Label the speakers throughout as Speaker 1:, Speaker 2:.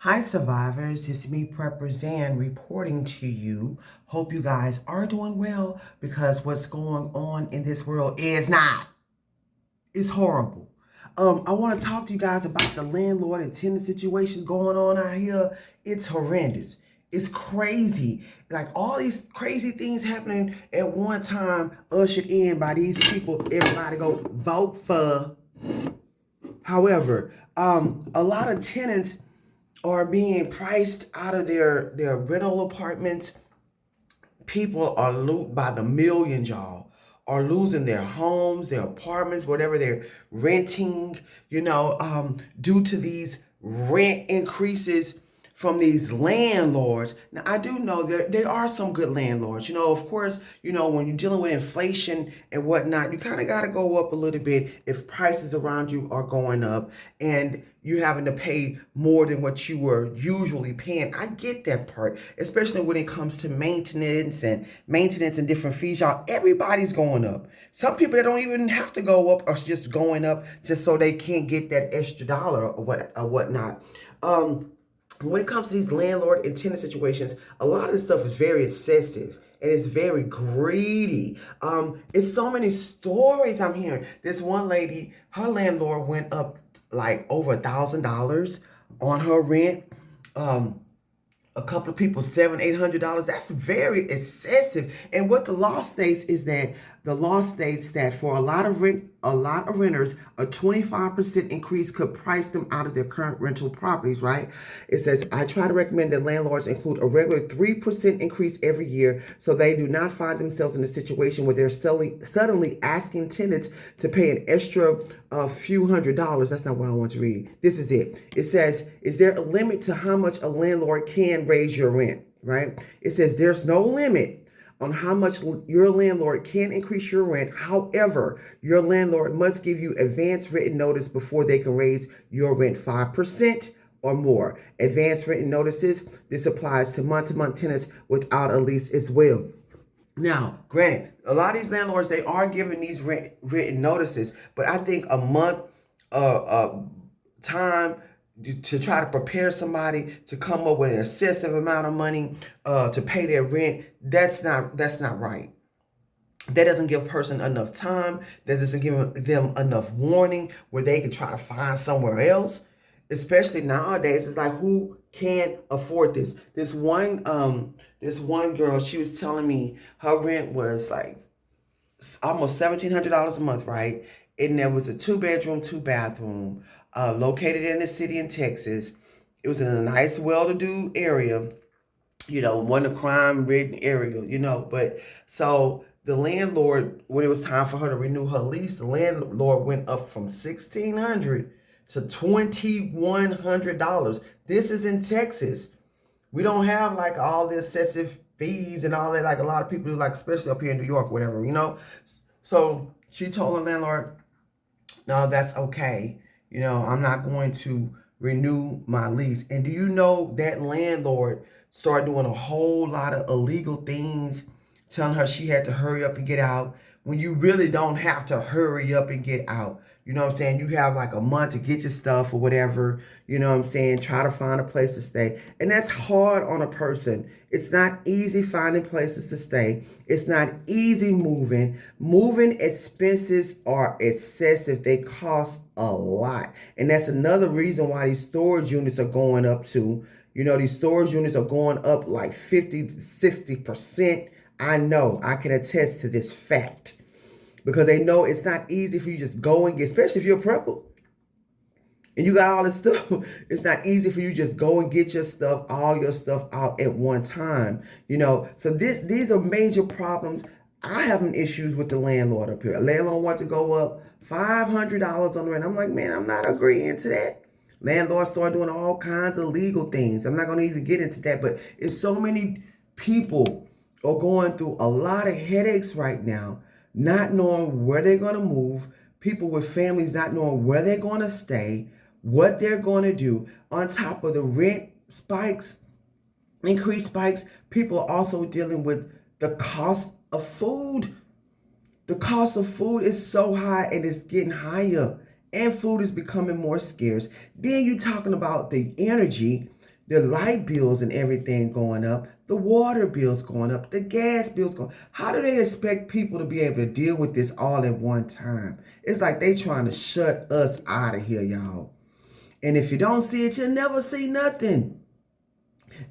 Speaker 1: Hi survivors, it's me Prepper Zan reporting to you. Hope you guys are doing well because what's going on in this world is not. It's horrible. I want to talk to you guys about the landlord and tenant situation going on out here. It's horrendous. It's crazy. Like all these crazy things happening at one time, ushered in by these people. Everybody go vote for. However, a lot of tenants are being priced out of their rental apartments. People are by the millions, y'all, are losing their homes, their apartments, whatever they're renting, due to these rent increases from these landlords. Now, I do know there are some good landlords. Of course, when you're dealing with inflation and whatnot, you kind of got to go up a little bit if prices around you are going up and you having to pay more than what you were usually paying. I get that part, especially when it comes to maintenance and different fees. Y'all, everybody's going up. Some people that don't even have to go up are just going up just so they can't get that extra dollar or whatnot. When it comes to these landlord and tenant situations, a lot of this stuff is very excessive and it's very greedy. It's so many stories I'm hearing. This one lady, her landlord went up like over $1,000 on her rent. A couple of people $700-800. That's very excessive. And what the law states is that for a lot of renters, a 25% increase could price them out of their current rental properties, right? It says, I try to recommend that landlords include a regular 3% increase every year so they do not find themselves in a situation where they're suddenly asking tenants to pay an extra few $100s. That's not what I want to read. This is it. It says, is there a limit to how much a landlord can raise your rent, right? It says there's no limit on how much your landlord can increase your rent. However, your landlord must give you advance written notice before they can raise your rent 5% or more. Advance written notices, this applies to month-to-month tenants without a lease as well. Now, granted, a lot of these landlords, they are giving these written notices, but I think a month time to try to prepare somebody to come up with an excessive amount of money to pay their rent, that's not right. That doesn't give a person enough time. That doesn't give them enough warning where they can try to find somewhere else. Especially nowadays, it's like, who can afford this? This one girl, she was telling me her rent was like almost $1,700 a month, right? And there was a 2-bedroom, 2-bathroom, located in the city in Texas. It was in a nice, well-to-do area, one of the crime-ridden area, But so the landlord, when it was time for her to renew her lease, the landlord went up from $1,600 to $2,100. This is in Texas. We don't have like all the excessive fees and all that like a lot of people do, like especially up here in New York, whatever. So she told the landlord, no, that's okay. I'm not going to renew my lease. And do you know that landlord started doing a whole lot of illegal things, telling her she had to hurry up and get out when you really don't have to hurry up and get out. You know what I'm saying? You have like a month to get your stuff or whatever. You know what I'm saying? Try to find a place to stay. And that's hard on a person. It's not easy finding places to stay. It's not easy moving. Moving expenses are excessive. They cost a lot. And that's another reason why these storage units are going up too. These storage units are going up like 50 to 60%. I know. I can attest to this fact. Because they know it's not easy for you to just go and get, especially if you're a prepper and you got all this stuff. It's not easy for you to just go and get all your stuff out at one time. So these are major problems. I having issues with the landlord up here. A landlord wants to go up $500 on the rent. I'm like, man, I'm not agreeing to that. Landlords start doing all kinds of legal things. I'm not going to even get into that, but it's so many people are going through a lot of headaches right now, not knowing where they're going to move, people with families not knowing where they're going to stay, what they're going to do. On top of the rent spikes, increased spikes, people are also dealing with the cost of food. The cost of food is so high and it's getting higher. And food is becoming more scarce. Then you're talking about the energy. The light bills and everything going up, the water bills going up, the gas bills going up. How do they expect people to be able to deal with this all at one time? It's like they trying to shut us out of here, y'all. And if you don't see it, you'll never see nothing.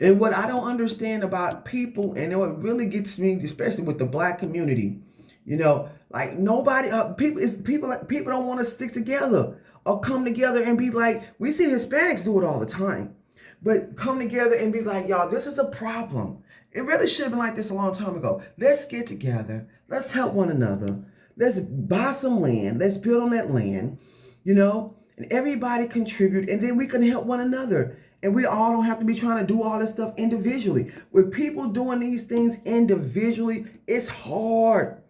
Speaker 1: And what I don't understand about people, and what really gets me, especially with the black community, you know, like nobody, people don't want to stick together or come together and be like, we see Hispanics do it all the time, but come together and be like, y'all, this is a problem. It really should have been like this a long time ago. Let's get together. Let's help one another. Let's buy some land. Let's build on that land, you know, and everybody contribute, and then we can help one another. And we all don't have to be trying to do all this stuff individually. With people doing these things individually, it's hard.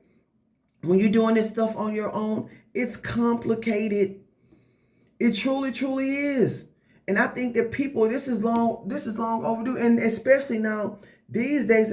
Speaker 1: When you're doing this stuff on your own, it's complicated. It truly, truly is. And I think that people, this is long overdue. And especially now, these days,